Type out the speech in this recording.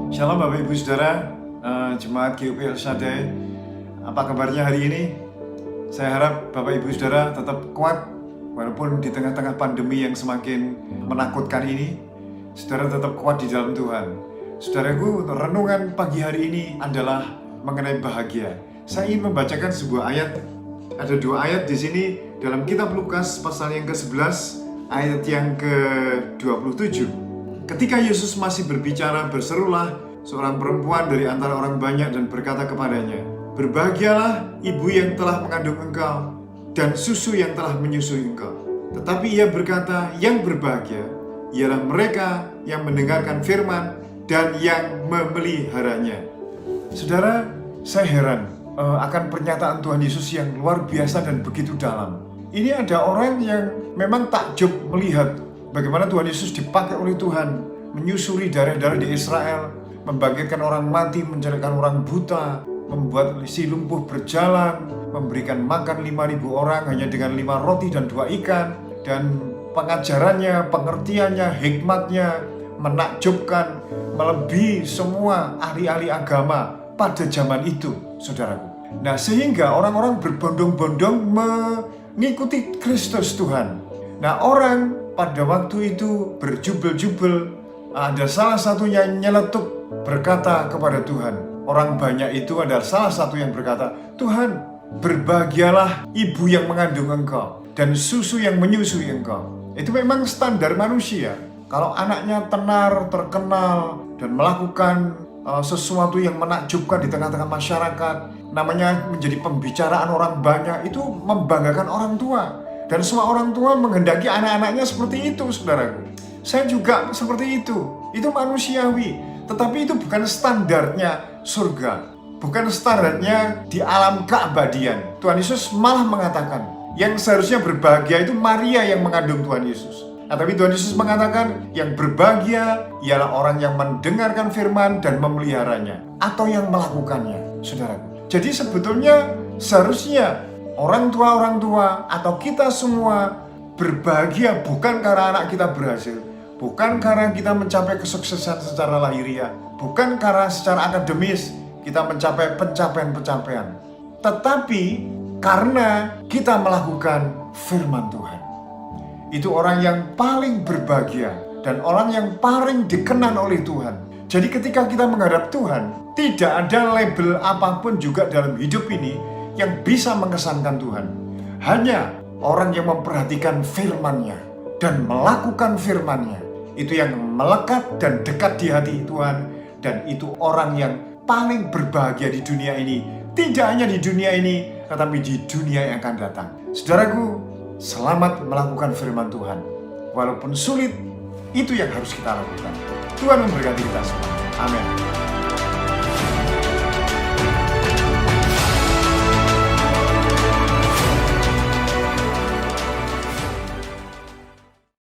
Shalom Bapak Ibu Saudara, Jemaat GUP El Shaddai. Apa kabarnya hari ini? Saya harap Bapak Ibu Saudara tetap kuat walaupun di tengah-tengah pandemi yang semakin menakutkan ini. Saudara tetap kuat di dalam Tuhan. Saudaraku, renungan pagi hari ini adalah mengenai bahagia. Saya ingin membacakan sebuah ayat. Ada dua ayat di sini dalam kitab Lukas pasal yang ke-11 ayat yang ke-27. Ketika Yesus masih berbicara, berserulah seorang perempuan dari antara orang banyak dan berkata kepadanya, "Berbahagialah ibu yang telah mengandung engkau dan susu yang telah menyusui engkau." Tetapi ia berkata, "Yang berbahagia ialah mereka yang mendengarkan firman dan yang memeliharanya." Saudara, saya heran akan pernyataan Tuhan Yesus yang luar biasa dan begitu dalam. Ini ada orang yang memang takjub melihat bagaimana Tuhan Yesus dipakai oleh Tuhan menyusuri daerah-daerah di Israel, membangkitkan orang mati, mencerahkan orang buta, membuat si lumpuh berjalan, memberikan makan 5.000 orang hanya dengan 5 roti dan 2 ikan, dan pengajarannya, pengertiannya, hikmatnya menakjubkan, melebihi semua ahli-ahli agama pada zaman itu, saudaraku. Nah, sehingga orang-orang berbondong-bondong mengikuti Kristus Tuhan. Nah, orang pada waktu itu berjubel-jubel. Ada salah satunya nyeletuk berkata kepada Tuhan. Orang banyak itu ada salah satu yang berkata, "Tuhan, berbahagialah ibu yang mengandung engkau dan susu yang menyusui engkau." Itu memang standar manusia. Kalau anaknya tenar, terkenal, dan melakukan sesuatu yang menakjubkan di tengah-tengah masyarakat, namanya menjadi pembicaraan orang banyak, itu membanggakan orang tua. Dan semua orang tua menghendaki anak-anaknya seperti itu, saudaraku. Saya juga seperti itu. Itu manusiawi. Tetapi itu bukan standarnya surga. Bukan standarnya di alam keabadian. Tuhan Yesus malah mengatakan, yang seharusnya berbahagia itu Maria yang mengandung Tuhan Yesus. Nah, tapi Tuhan Yesus mengatakan, yang berbahagia ialah orang yang mendengarkan firman dan memeliharanya. Atau yang melakukannya, saudaraku. Jadi sebetulnya seharusnya orang tua atau kita semua berbahagia bukan karena anak kita berhasil, bukan karena kita mencapai kesuksesan secara lahiriah, bukan karena secara akademis kita mencapai pencapaian-pencapaian, tetapi karena kita melakukan firman Tuhan. Itu orang yang paling berbahagia dan orang yang paling dikenan oleh Tuhan. Jadi ketika kita menghadap Tuhan, tidak ada label apapun juga dalam hidup ini yang bisa mengesankan Tuhan. Hanya orang yang memperhatikan firman-Nya dan melakukan firman-Nya, itu yang melekat dan dekat di hati Tuhan. Dan itu orang yang paling berbahagia di dunia ini. Tidak hanya di dunia ini, tetapi di dunia yang akan datang. Saudaraku, selamat melakukan firman Tuhan. Walaupun sulit, itu yang harus kita lakukan. Tuhan memberkati kita semua. Amin.